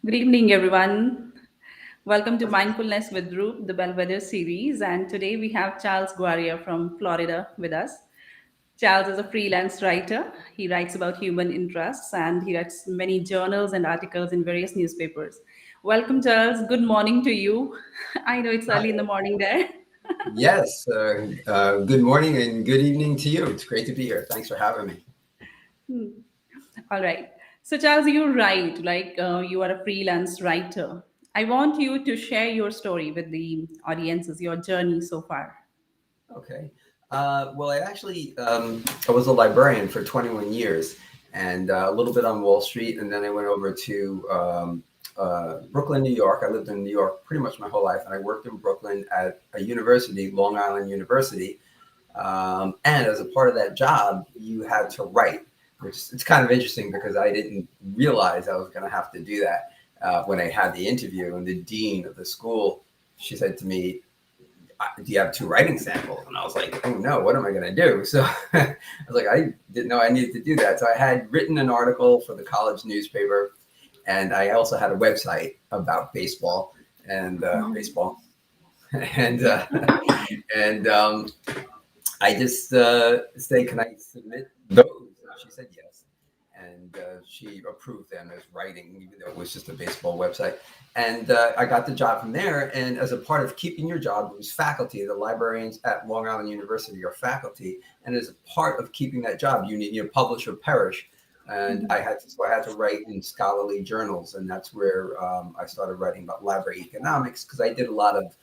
Good evening, everyone. Welcome to Mindfulness with ROOP, the Bellwether series. And today we have Charles Guarria from Florida with us. Charles is a freelance writer. He writes about human interests and he writes many journals and articles in various newspapers. Welcome, Charles. Good morning to you. I know it's Hi. early in the morning there. Yes, good morning and good evening to you. It's great to be here. Thanks for having me. All right. So, Charles, you write you are a freelance writer. I want you to share your story with the audiences, your journey so far. Okay. Well, I was a librarian for 21 years and a little bit on Wall Street. And then I went over to Brooklyn, New York. I lived in New York pretty much my whole life. And I worked in Brooklyn at a university, Long Island University. And as a part of that job, you had to write, which it's kind of interesting because I didn't realize I was going to have to do that when I had the interview. And the dean of the school, she said to me, do you have two writing samples? And I was like, oh no, what am I going to do? So I was like, I didn't know I needed to do that. So I had written an article for the college newspaper, and I also had a website about baseball and baseball. And and I just said, can I submit those? And she said yes. And she approved them as writing, even though it was just a baseball website. And I got the job from there. And as a part of keeping your job, it was faculty. The librarians at Long Island University are faculty. And as a part of keeping that job, you need publish or perish. And so I had to write in scholarly journals. And that's where I started writing about library economics, because I did a lot of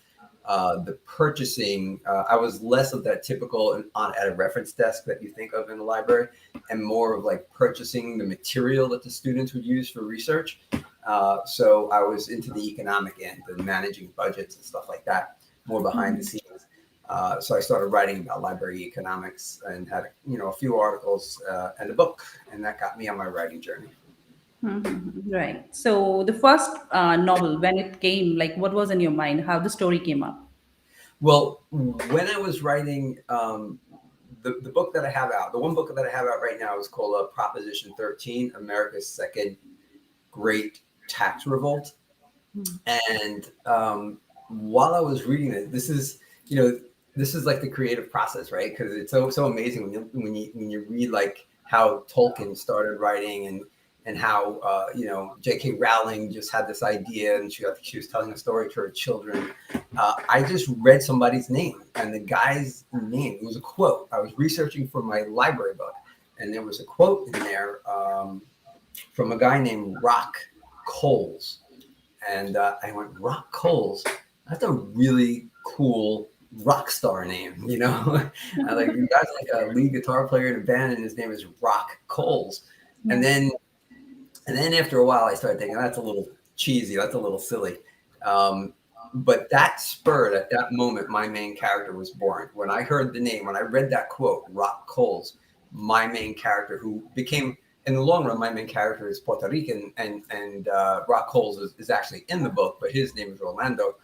the purchasing. I was less of that typical at a reference desk that you think of in a library, and more of like purchasing the material that the students would use for research. So I was into the economic end and managing budgets and stuff like that, more behind the scenes. So I started writing about library economics and had a few articles and a book, and that got me on my writing journey. Right. So, the first novel, when it came, like what was in your mind? How the story came up? Well, when I was writing the book that I have out, the one book that I have out right now is called Proposition 13, America's Second Great Tax Revolt. And while I was reading it, this is like the creative process, right? Because it's so amazing when you read like how Tolkien started writing, and how J.K. Rowling just had this idea, and she was telling a story to her children. I just read somebody's name, and the guy's name, it was a quote. I was researching for my library book, and there was a quote in there from a guy named Rock Coles. And I went, Rock Coles? That's a really cool rock star name. I like, the guy's like a lead guitar player in a band, and his name is Rock Coles. And then after a while, I started thinking, that's a little cheesy, that's a little silly. But that spurred, at that moment, my main character was born. When I heard the name, when I read that quote, Rock Coles, my main character, who became, in the long run, my main character is Puerto Rican, and Rock Coles is actually in the book, but his name is Rolando.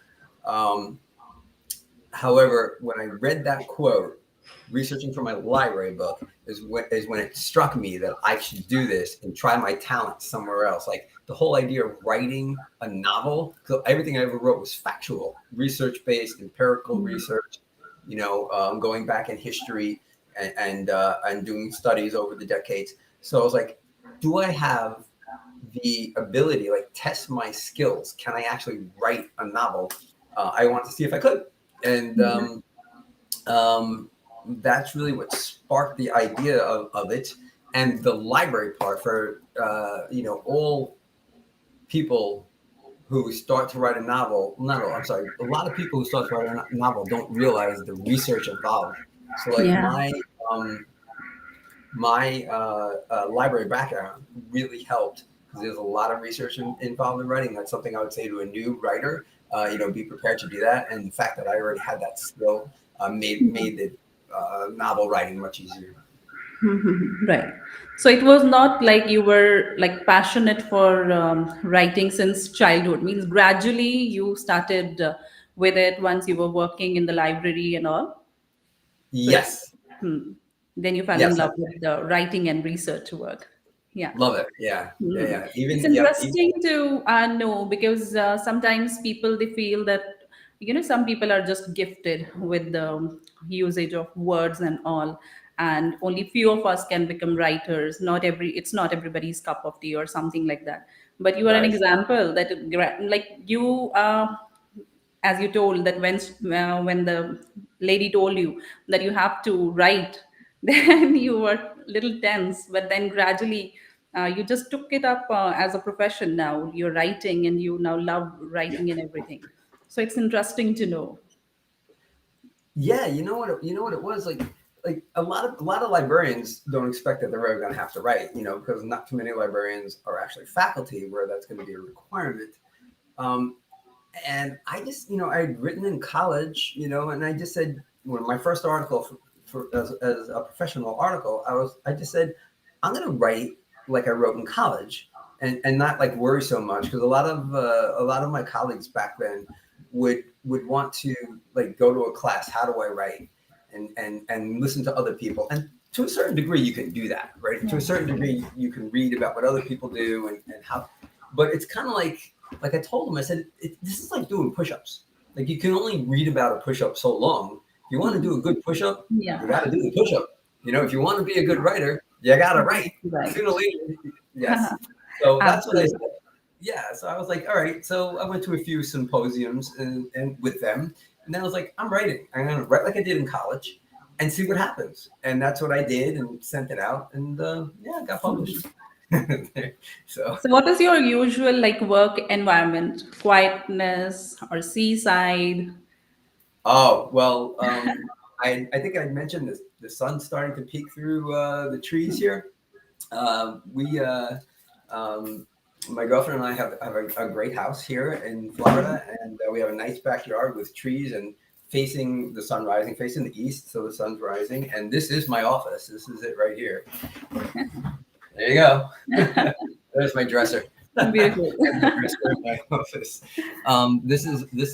Um, However, when I read that quote, researching for my library book, is when it struck me that I should do this and try my talent somewhere else. Like the whole idea of writing a novel, so everything I ever wrote was factual, research-based, empirical research, going back in history and doing studies over the decades. So I was like, do I have the ability, like test my skills? Can I actually write a novel? I wanted to see if I could. And that's really what sparked the idea of it, and the library part for all people who start to write a novel. No, I'm sorry. A lot of people who start to write a novel don't realize the research involved. So, like Yeah. my library background really helped, because there's a lot of research involved in writing. That's something I would say to a new writer. Be prepared to do that, and the fact that I already had that skill made the novel writing much easier. Right. So it was not like you were like passionate for writing since childhood. Means gradually you started with it once you were working in the library and all. So it's Yes, hmm. Then you fell in yes, love with the writing and research work. Yeah. Love it. Yeah. Yeah. Hmm. Yeah. It's Even, yep. interesting to know because sometimes people they feel that some people are just gifted with the usage of words and all, and only few of us can become writers. It's not everybody's cup of tea or something like that. But you are an Right. example that like you as you told that when the lady told you that you have to write, then you were little tense, but then gradually you just took it up as a profession. Now you're writing and you now love writing and everything, so it's interesting to know. Yeah, you know what it was like a lot of librarians don't expect that they're ever going to have to write, because not too many librarians are actually faculty where that's going to be a requirement. Um, and I just, I'd written in college, and I just said, when my first article as a professional article, I just said, I'm going to write like I wrote in college, and not like worry so much, because a lot of my colleagues back then would want to like go to a class. How do I write? And listen to other people. And to a certain degree, you can do that, right? To Yeah. a certain degree, you can read about what other people do and how. But it's kind of like I told him, I said, this is like doing push-ups. Like you can only read about a push-up so long. If you want to Hmm. do a good push-up, you got Yeah. to do the push-up. If you want to be a good writer, you got to write. Sooner or Right. later, yes. So that's what I said. Absolutely. Yeah. So I was like, all right. So I went to a few symposiums and with them, and then I was like, I'm writing. I'm gonna write like I did in college, and see what happens. And that's what I did, and sent it out, and yeah, it got Hmm. published. So. So what is your usual like work environment? Quietness or seaside? Oh well, I think I mentioned this. The sun's starting to peek through the trees here. We um, my girlfriend and I have a great house here in Florida, and we have a nice backyard with trees and facing the sun rising, facing the east, so the sun's rising. And this is my office. This is it right here. There you go. There's my dresser. Beautiful. There's my dresser in my office. This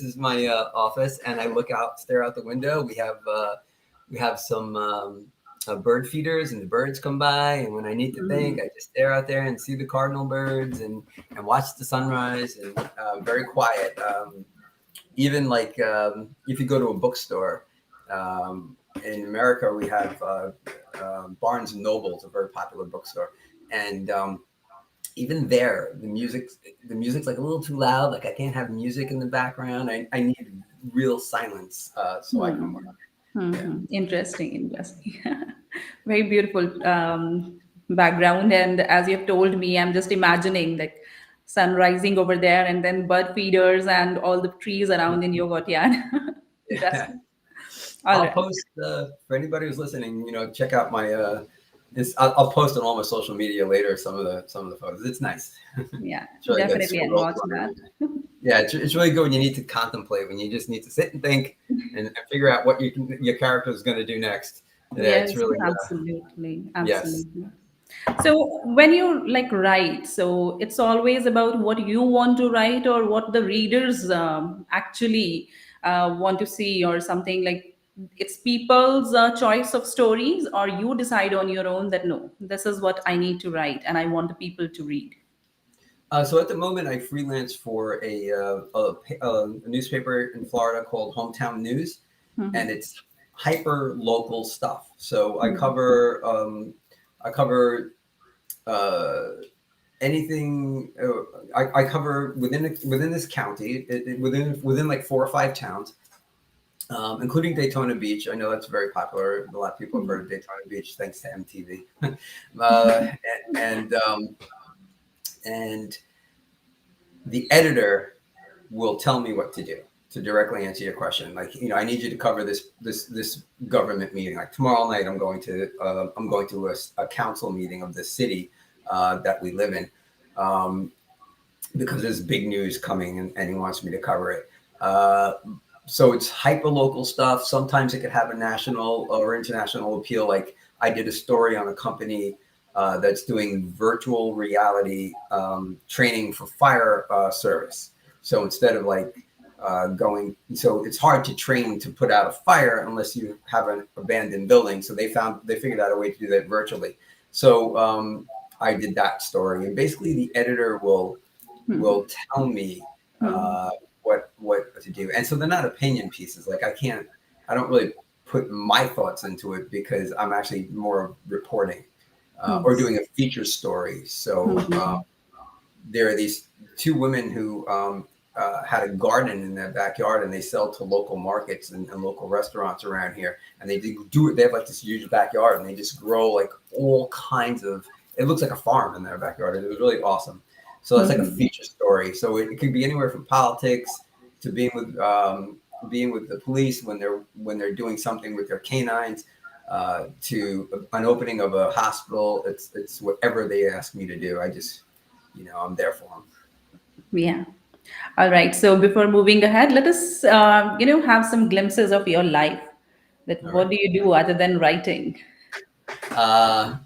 is my office, and I look out, stare out the window. We have some bird feeders, and the birds come by. And when I need to think, I just stare out there and see the cardinal birds and watch the sunrise. And very quiet. Even like if you go to a bookstore. In America, we have Barnes and Noble. It's a very popular bookstore, and even there, the music's like a little too loud. Like I can't have music in the background. I need real silence so I can Hmm. work. Yeah. Hmm. Interesting, interesting. Very beautiful background. And as you've told me, I'm just imagining like sun rising over there and then bird feeders and all the trees around in your courtyard. Yeah. Interesting. All I'll right. post for anybody who's listening. Check out my. I'll post on all my social media later some of the photos. It's nice. Yeah, It's really good. definitely. I'll Squirrels watch that. running. Yeah, it's really good when you need to contemplate, when you just need to sit and think and figure out what your character is going to do next. Yeah, it's Yes, really absolutely. yes. Absolutely. So when you like write, so it's always about what you want to write or what the readers actually want to see or something like it's people's choice of stories, or you decide on your own that no, this is what I need to write and I want the people to read. So at the moment, I freelance for a newspaper in Florida called Hometown News, and Mhm. it's hyper local stuff. So I Mhm. cover uh, anything. I cover within this county, within like 4 or 5 towns, including Daytona Beach. I know that's very popular. A lot of people have heard of Daytona Beach thanks to MTV. uh, and and the editor will tell me what to do, to directly answer your question. Like, I need you to cover this government meeting. Like tomorrow night, I'm going to a council meeting of the city that we live in, because there's big news coming, and he wants me to cover it. So it's hyper local stuff. Sometimes it could have a national or international appeal. Like I did a story on a company that's doing virtual reality training for fire service. So instead of like so it's hard to train to put out a fire unless you have an abandoned building. So they figured out a way to do that virtually. So I did that story, and basically the editor will tell me Hmm. what to do. And so they're not opinion pieces. Like I don't really put my thoughts into it because I'm actually more reporting Hmm. or doing a feature story. So Hmm. there are these two women who had a garden in their backyard, and they sell to local markets and local restaurants around here. And they do it. They have like this huge backyard, and they just grow like all kinds of. It looks like a farm in their backyard, and it was really awesome. So that's like a Hmm. feature story. So it could be anywhere from politics to being with the police when they're doing something with their canines. To an opening of a hospital, it's whatever they ask me to do. I just I'm there for them. Yeah. All right. So before moving ahead, let us, have some glimpses of your life. That All what right. do you do other than writing? Uh,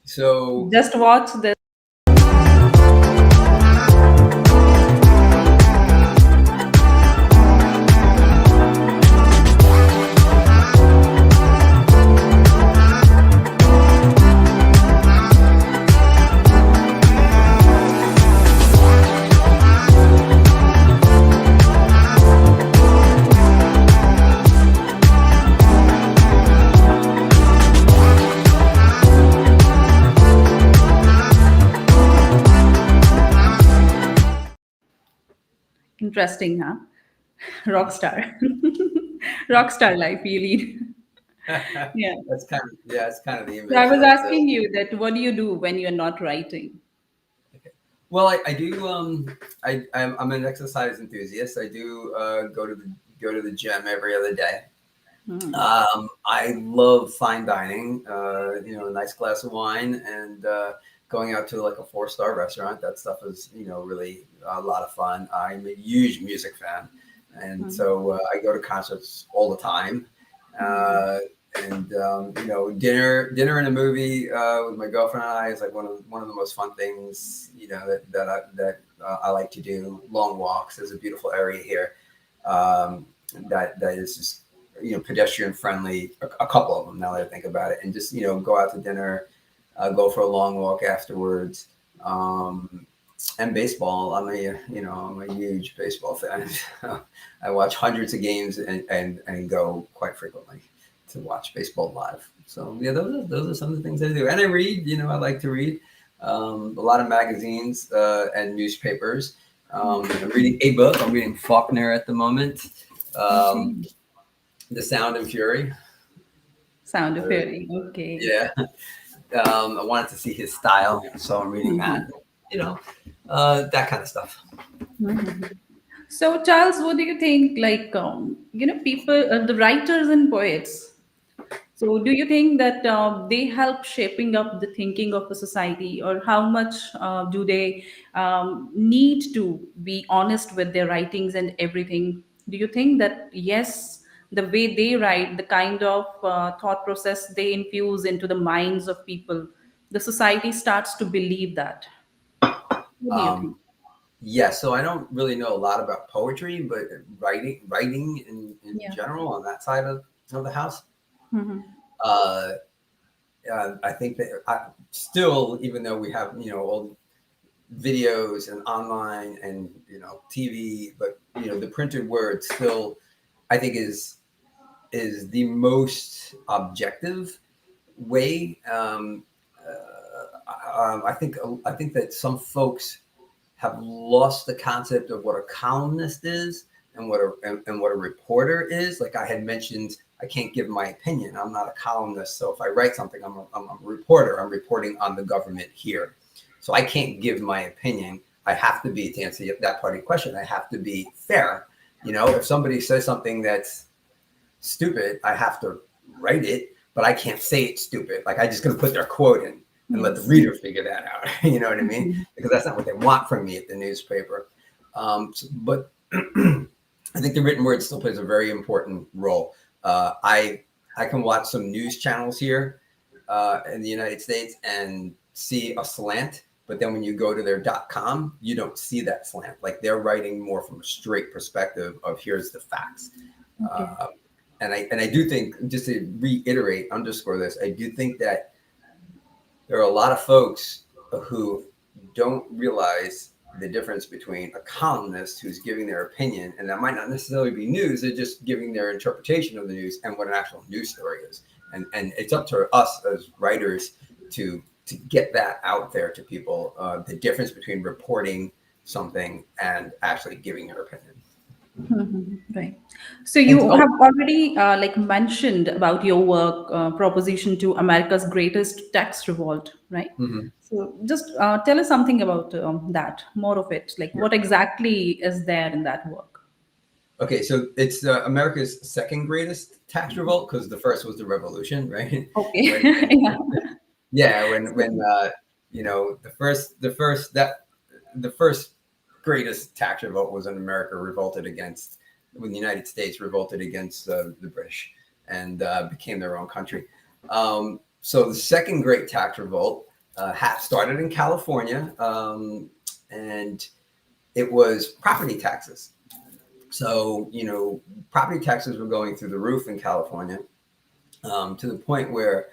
so Just watch this. Interesting, huh? Rockstar. Rockstar life you lead. Yeah. that's kind of the So I image was that. asking you that what do you do when you're not writing? Okay. Well, I do. I'm an exercise enthusiast. I do go to the gym every other day. Hmm. I love fine dining. A nice glass of wine and going out to like a 4-star restaurant. That stuff is really a lot of fun. I'm a huge music fan, and Hmm. so I go to concerts all the time. Hmm. Uh, and dinner and a movie with my girlfriend and I is like one of the most fun things that I like to do. Long walks. There's a beautiful area here that is just pedestrian friendly. A couple of them now that I think about it, and just go out to dinner, go for a long walk afterwards. And baseball, I'm a huge baseball fan. I watch hundreds of games and go quite frequently to watch baseball live. So yeah, those are some of the things I do. And I read. I like to read a lot of magazines and newspapers. I'm reading a book. I'm reading Faulkner at the moment. Okay. Um, the Sound and Fury. Sound of Uh, hearing. Okay. yeah. I wanted to see his style, so I'm reading that. Mhm. You know, that kind of stuff. Mhm. So, Charles, what do you think? Like, people, the writers and poets. So, do you think that they help shaping up the thinking of the society, or how much do they need to be honest with their writings and everything? Do you think that yes, the way they write, the kind of thought process they infuse into the minds of people, the society starts to believe that? What do you think? Um, yeah, so I don't really know a lot about poetry, but writing in Yeah. general on that side of the house. Hmm. Uh, I think that still, even though we have all videos and online and TV, but the printed word still I think is the most objective way. I think that some folks have lost the concept of what a columnist is and what a reporter is. Like I had mentioned, I can't give my opinion. I'm not a columnist, so if I write something, I'm a reporter. I'm reporting on the government here, so I can't give my opinion. I have to be, to answer that part of your question, I have to be fair. If somebody says something that's stupid, I have to write it, but I can't say it's stupid. Like I just gonna put their quote in and let the Yes. reader figure that out. You know what I mean? Mhm. Because that's not what they want from me at the newspaper. But I think the written word still plays a very important role. I can watch some news channels here in the United States and see a slant, but then when you go to their .com, you don't see that slant. Like they're writing more from a straight perspective of here's the facts. Okay. Uh, and I do think, just to reiterate, underscore this, I do think that there are a lot of folks who don't realize the difference between a columnist who's giving their opinion, and that might not necessarily be news, they're just giving their interpretation of the news, and what an actual news story is. And it's up to us as writers to get that out there to people, the difference between reporting something and actually giving your opinion. Right. So And you oh, have already like mentioned about your work, proposition to America's greatest tax revolt, right? mhm. So just tell us something about that, more of it. Like Sure. what exactly is there in that work? Okay, so it's America's second greatest tax revolt, because the first was the revolution, right? Okay. when Yeah. Yeah, when So, the first greatest tax revolt was when America revolted against when the United States revolted against the British and became their own country. So the second great tax revolt started in California, and it was property taxes. So property taxes were going through the roof in California, to the point where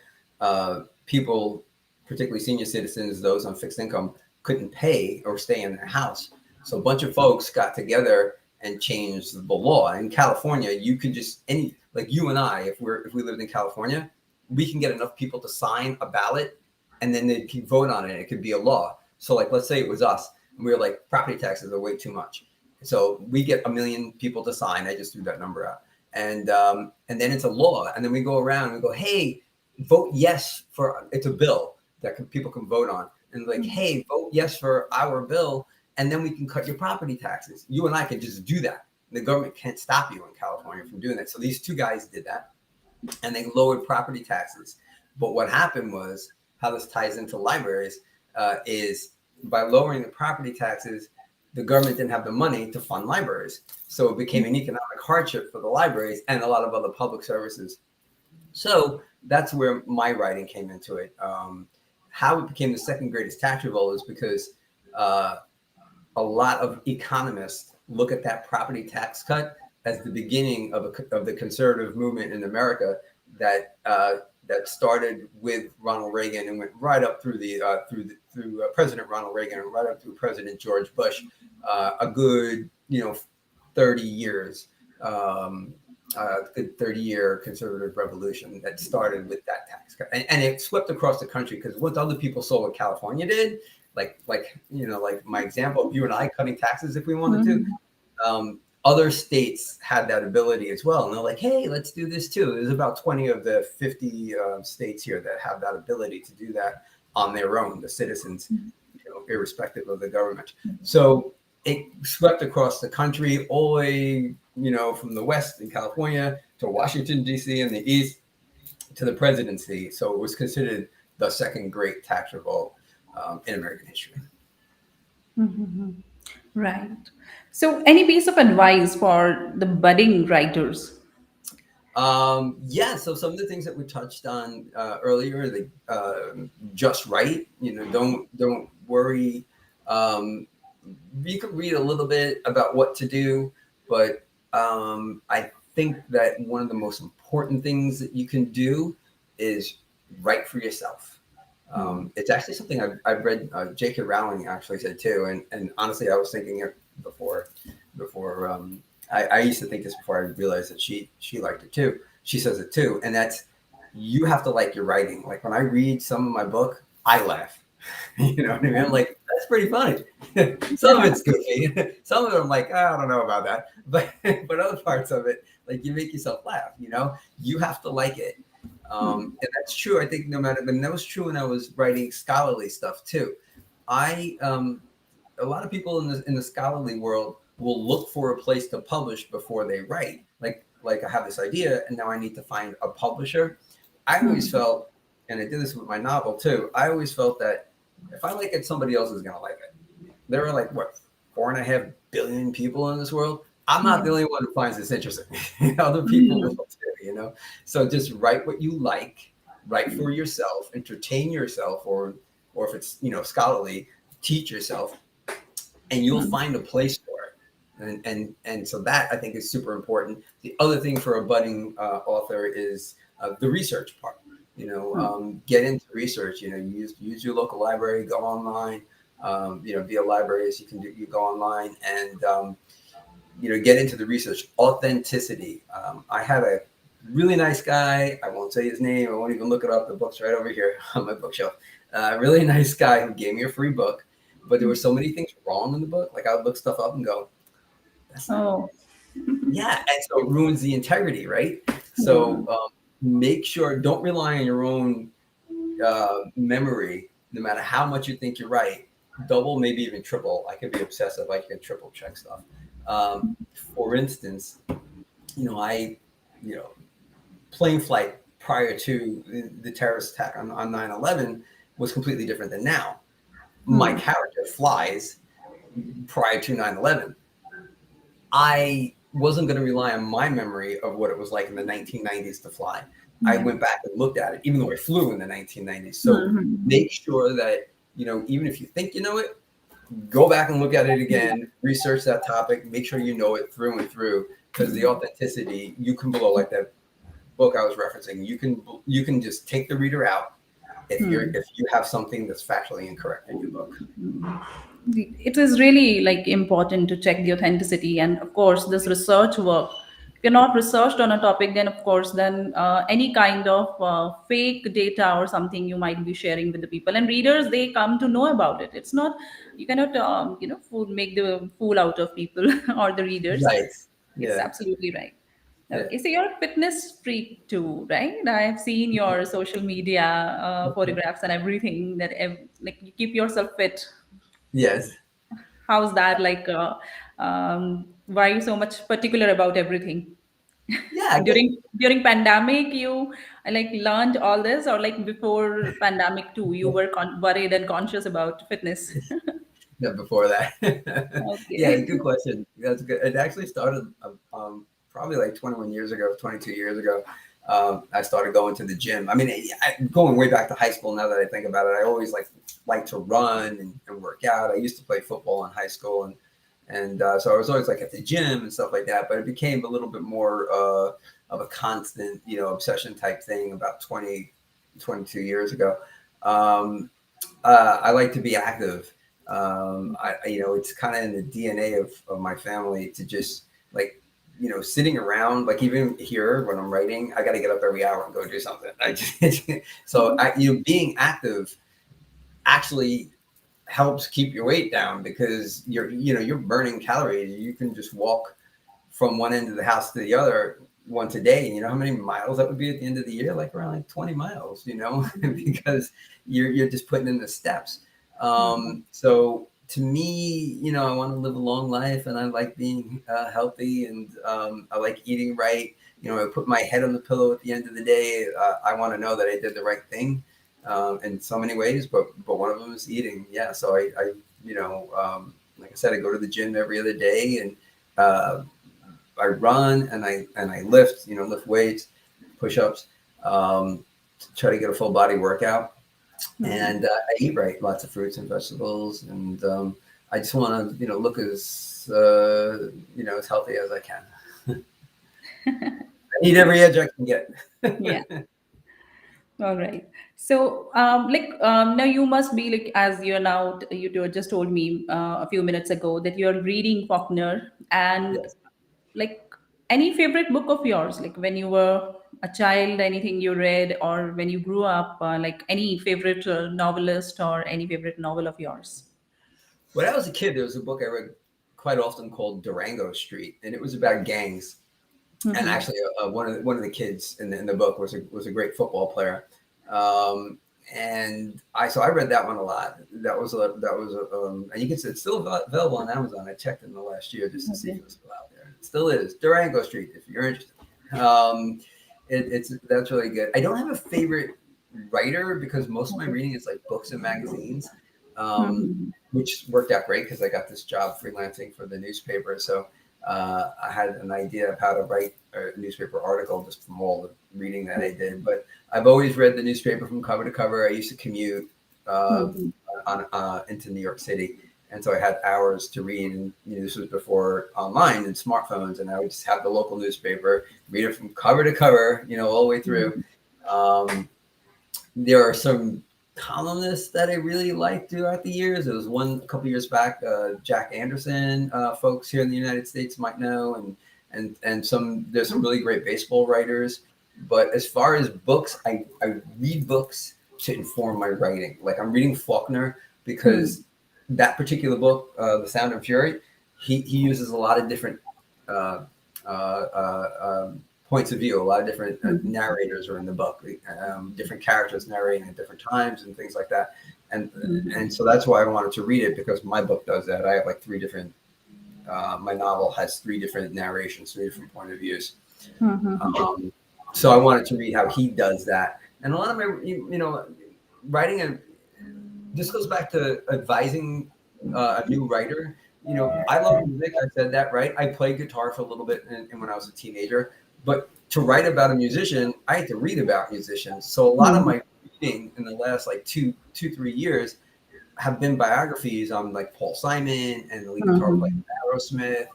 people, particularly senior citizens, those on fixed income, couldn't pay or stay in their house. So a bunch of folks got together and changed the law. In California, you could just like you and I, if we lived in California, we can get enough people to sign a ballot, and then they can vote on it. It could be a law. So like, let's say it was us, and we were like, property taxes are way too much. So we get 1 million people to sign. I just threw that number out, and then it's a law, and then we go around and we go, hey, vote yes for it's a bill that people can vote on, and like, hey, vote yes for our bill, and then we can cut your property taxes. You and I can just do that. The government can't stop you in California from doing that. So these two guys did that, and they lowered property taxes. But what happened was, how this ties into libraries, is by lowering the property taxes, the government didn't have the money to fund libraries. So it became an economic hardship for the libraries and a lot of other public services. So that's where my writing came into it. How it became the second greatest tax revolt is because uh, a lot of economists look at that property tax cut as the beginning of the conservative movement in America that started with Ronald Reagan and went right up through President Ronald Reagan and right up through President George Bush, a good 30 years, good 30-year conservative revolution that started with that tax cut, and it swept across the country, because what other people saw what California did, like my example of you and I cutting taxes if we wanted to. Mhm. Other states had that ability as well, and they're like, hey, let's do this too. There's about 20 of the 50 states here that have that ability to do that on their own, the citizens, irrespective of the government. So it swept across the country, all the way, from the west in California to Washington, D.C. in the east to the presidency. So it was considered the second great tax revolt in American history. Right. So any piece of advice for the budding writers? Yeah, so some of the things that we touched on earlier, the just write. Don't worry. Um, you can read a little bit about what to do, but I think that one of the most important things that you can do is write for yourself. It's actually something I've read. J.K. Rowling actually said too, and honestly, I was thinking it before. I used to think this before I realized that she liked it too. She says it too, and that's, you have to like your writing. Like when I read some of my book, I laugh. You know what I mean? I'm like, that's pretty funny. Some of it's goofy. Some of it I'm like, I don't know about that. But other parts of it, like, you make yourself laugh. You have to like it. And that's true. I think that was true when I was writing scholarly stuff too. I A lot of people in the scholarly world will look for a place to publish before they write. Like I have this idea and now I need to find a publisher. I always felt, and I did this with my novel too, I always felt that if I like it, somebody else is gonna like it. There are like, what, 4.5 billion people in this world. I'm not the only one who finds this interesting. Other people will too. So just write what you like, write for yourself, entertain yourself, or if it's scholarly, teach yourself, and you'll find a place for it. And so that, I think, is super important. The other thing for a budding author is the research part. Hmm. Get into research. Use your local library, go online. Be a librarian. You go online and get into the research. Authenticity. I had a really nice guy. I won't say his name. I won't even look it up. The book's right over here on my bookshelf. Really nice guy who gave me a free book, but there were so many things wrong in the book. Like I would look stuff up and go, "That's not." Oh. Yeah, and so it ruins the integrity, right? So Hmm. make sure don't rely on your own memory, no matter how much you think you're right. Double, maybe even triple. I could be obsessive. I can triple check stuff. For instance, I, you know, plane flight prior to the terrorist attack on 9/11 was completely different than now. My Hmm. character flies prior to 9/11. I wasn't going to rely on my memory of what it was like in the 1990s to fly. I Yeah. went back and looked at it, even though I flew in the 1990s. So Hmm. make sure that, even if you think you know it, go back and look at it Yeah. again, research that topic, make sure you know it through and through, because the authenticity, you can blow, like that book I was referencing. You can just take the reader out Hmm. if you have something that's factually incorrect in your book. It is really like important to check the authenticity, and of course this research work, if you're not researched on a topic, then of course then any kind of fake data or something you might be sharing with the people and readers, they come to know about it. It's not, you cannot make the fool out of people or the readers. Right. It's Yeah. absolutely right. Yeah. Okay, so you're a fitness freak too, right? I have seen your social media photographs and everything that like you keep yourself fit. Yes. How's that? Like, why are you so much particular about everything? Yeah. I guess. During pandemic, you like learned all this, or like before pandemic too, you were worried and conscious about fitness. Yeah, before that. Yeah, Okay. good question. That's good. It actually started probably like 21 years ago, 22 years ago. I started going to the gym. I mean, going way back to high school. Now that I think about it, I always like to run and work out. I used to play football in high school, and so I was always like at the gym and stuff like that. But it became a little bit more of a constant, obsession type thing about 22 years ago. Um, I like to be active. It's kind of in the DNA of my family to just like, sitting around, like even here when I'm writing, I got to get up every hour and go do something. Being active actually helps keep your weight down because you're burning calories. You can just walk from one end of the house to the other once a day. And you know how many miles that would be at the end of the year? Like around like 20 miles, because you're just putting in the steps. So to me, I want to live a long life and I like being healthy and I like eating right. I put my head on the pillow at the end of the day. I want to know that I did the right thing in so many ways, but one of them is eating. Yeah. So like I said, I go to the gym every other day and uh, I run and I lift, lift weights, push ups, try to get a full body workout, and I eat right, lots of fruits and vegetables, and I just want to look as as healthy as I can. I need every edge I can get. Yeah. All right. So, now you must be like, as you're now, just told me a few minutes ago that you're reading Faulkner, and Yes. like any favorite book of yours, like when you were a child, anything you read, or when you grew up, like any favorite novelist or any favorite novel of yours. When I was a kid, there was a book I read quite often called Durango Street, and it was about gangs. And Mm-hmm. actually, one of the kids in the book was a great football player, um, and I read that one a lot. And you can see it's still available on Amazon. I checked in the last year just to see if Okay. it was still out there. It still is. Durango Street, if you're interested. Um, that's really good. I don't have a favorite writer because most of my Okay. reading is like books and magazines, um, Mm-hmm. which worked out great because I got this job freelancing for the newspaper. So I had an idea of how to write a newspaper article just from all the reading that I did. But I've always read the newspaper from cover to cover. I used to commute uh, Mm-hmm. into New York City, and so I had hours to read. And this was before online and smartphones, and I would just have the local newspaper, read it from cover to cover, all the way through. Um, there are some columnists that I really liked throughout the years. There was one a couple years back, Jack Anderson, folks here in the United States might know, and some there's some really great baseball writers. But as far as books, I read books to inform my writing. Like I'm reading Faulkner Hmm. because that particular book, The Sound and Fury, he uses a lot of different uh, points of view. A lot of different Hmm. narrators are in the book, different characters narrating at different times and things like that. And Hmm. and so that's why I wanted to read it because my book does that. I have like three different. My novel has three different narrations, three different point of views. Hmm. Um, so I wanted to read how he does that. And a lot of my, writing a this goes back to advising a new writer. I love music. I said that, right? I played guitar for a little bit when I was a teenager, but to write about a musician, I had to read about musicians. So a lot of Hmm. my reading in the last like 3 years have been biographies on like Paul Simon and the lead guitar player Hmm. in Aerosmith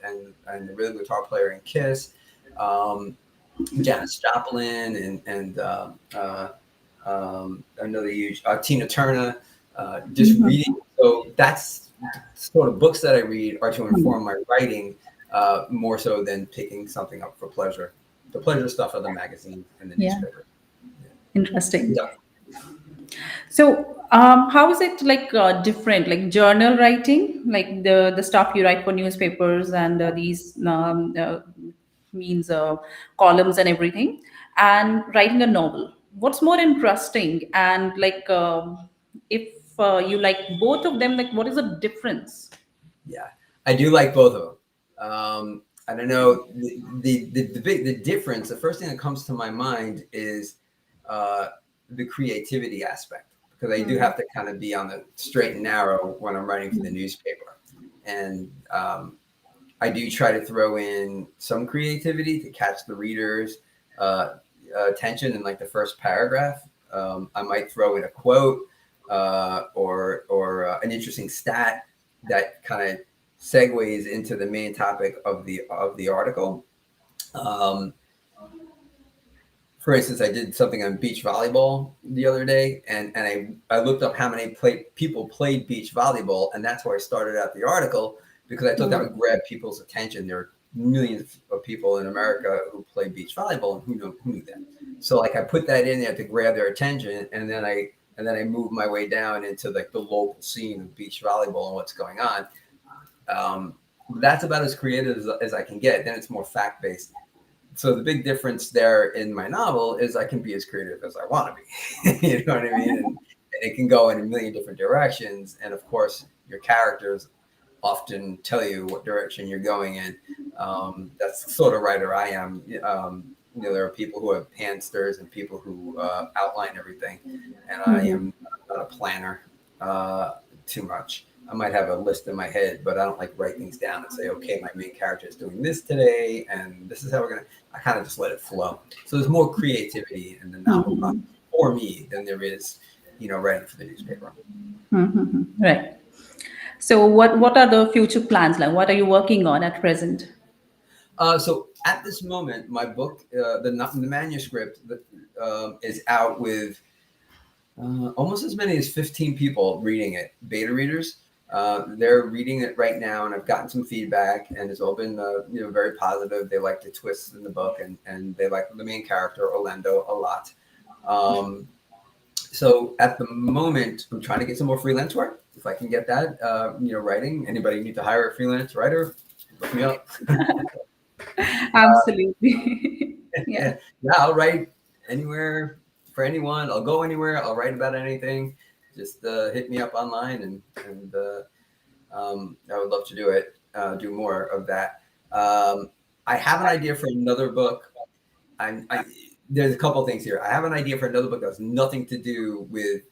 and the rhythm guitar player in Kiss, um, Janis Joplin and another huge Tina Turner. Just reading. Hmm. So that's sort of books that I read are to Hmm. inform my writing more so than picking something up for pleasure. The pleasure stuff are the magazines and the Yeah, newspaper. interesting. Yeah, So, how is it like different, like journal writing, like the stuff you write for newspapers and these means columns and everything, and writing a novel? What's more interesting? And like, if you like both of them, like, what is the difference? yeah. I do like both of them. I don't know the difference. The first thing that comes to my mind is uh, the creativity aspect because I do Hmm. have to kind of be on the straight and narrow when I'm writing for the newspaper, and I do try to throw in some creativity to catch the reader's uh, attention in like the first paragraph. I might throw in a quote or an interesting stat that kind of segues into the main topic of the article. Um, for instance, I did something on beach volleyball the other day, and I looked up how many people played beach volleyball, and that's where I started out the article because I thought that would grab people's attention. There are millions of people in America who play beach volleyball, and who knew that. So like I put that in there to grab their attention, and then I moved my way down into like the local scene of beach volleyball and what's going on. Um, that's about as creative as I can get. Then it's more fact based. So the big difference there in my novel is I can be as creative as I want to be. You know what I mean? And it can go in a million different directions. And of course, your characters often tell you what direction you're going in. That's the sort of writer I am. There are people who have handsters and people who outline everything, and I Hmm. am not a planner too much. I might have a list in my head, but I don't like write things down and say, okay, my main character is doing this today, and this is how we're gonna. I kind of just let it flow. So there's more creativity in the novel process Hmm. for me than there is, writing for the newspaper. Hmm. Right. So, what are the future plans like? What are you working on at present? So at this moment, my book, the manuscript that, is out with almost as many as 15 people reading it, beta readers. They're reading it right now, and I've gotten some feedback, and it's all been very positive. They like the twists in the book, and they like the main character Orlando a lot. Um, so at the moment, I'm trying to get some more freelance work. If I can get that, writing. Anybody need to hire a freelance writer? Look me up. Absolutely. Yeah. Yeah, I'll write anywhere for anyone. I'll go anywhere. I'll write about anything. Just hit me up online, and I would love to do it. Do more of that. I have an idea for another book. I there's a couple things here. I have an idea for another book that has nothing to do with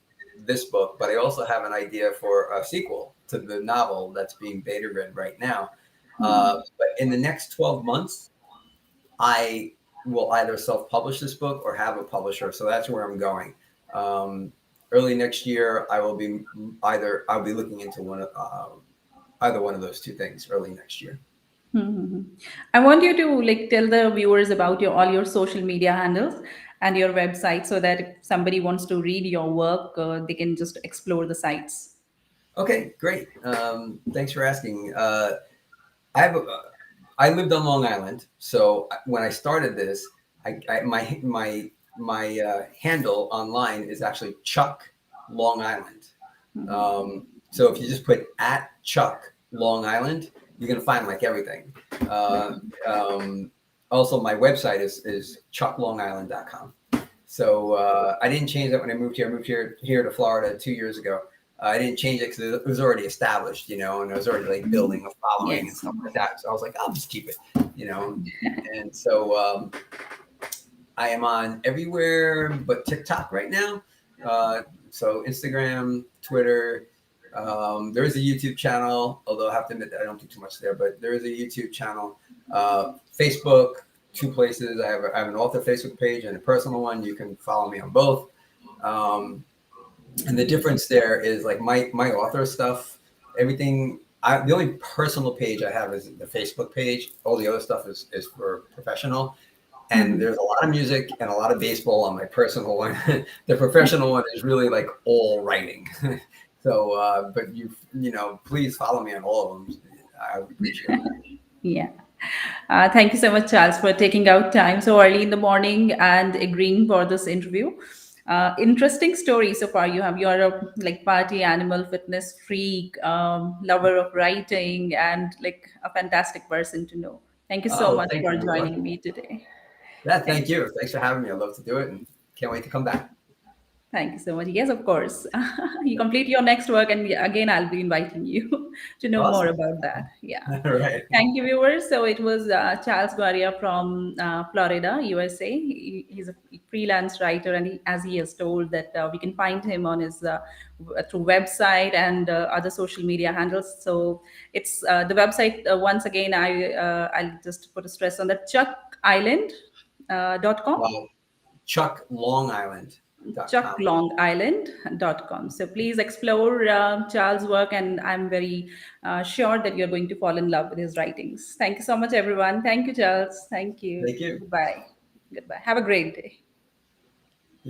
this book, but I also have an idea for a sequel to the novel that's being beta read right now. But in the next 12 months, I will either self-publish this book or have a publisher. So that's where I'm going. Um, Early next year, I'll be looking into either one of those two things early next year. Mhm. I want you to like tell the viewers about your all your social media handles and your website, so that if somebody wants to read your work, they can just explore the sites. Okay, great. Thanks for asking. I have I lived on Long Island, so when I started this, my handle online is actually Chuck Long Island. So if you just put at Chuck Long Island, you're gonna find like everything. Uh, um, Also, my website is chucklongisland.com. So I didn't change that when I moved here. I moved here to Florida 2 years ago. I didn't change it because it was already established, and I was already like building a following and Yes. stuff like that. So I was like, I'll just keep it. And so I am on everywhere but TikTok right now. So Instagram, Twitter. There is a YouTube channel, although I have to admit that I don't do too much there. But there is a YouTube channel. Facebook, two places. I have an author Facebook page and a personal one. You can follow me on both. And the difference there is like my author stuff, everything. The only personal page I have is the Facebook page. All the other stuff is for professional. And there's a lot of music and a lot of baseball on my personal one. The professional one is really like all writing. So, but please follow me on all of them. I would appreciate it. Yeah. Thank you so much, Charles, for taking out time so early in the morning and agreeing for this interview. Interesting story so far. You're a like party animal, fitness freak, lover of writing, and like a fantastic person to know. Thank you so Oh, much thank for you. You're joining welcome. me today. Yeah, Thank thank you. Thanks for having me. I'd love to do it and can't wait to come back. Thank you so much. Yes, of course. You complete your next work, and again, I'll be inviting you to know more Awesome. about that. Yeah. All right. Thank you, viewers. So it was Charles Guarria from Florida, USA. He's a freelance writer, and as he has told that we can find him on his through website and other social media handles. So it's the website. Once again, I'll just put a stress on that. ChuckIsland.com. Well, chucklongisland.com. chucklongisland.com. So please explore Charles' work, and I'm very sure that you're going to fall in love with his writings. Thank you so much, everyone. Thank you, Charles. Thank you. Thank you. Goodbye. Goodbye. Have a great day.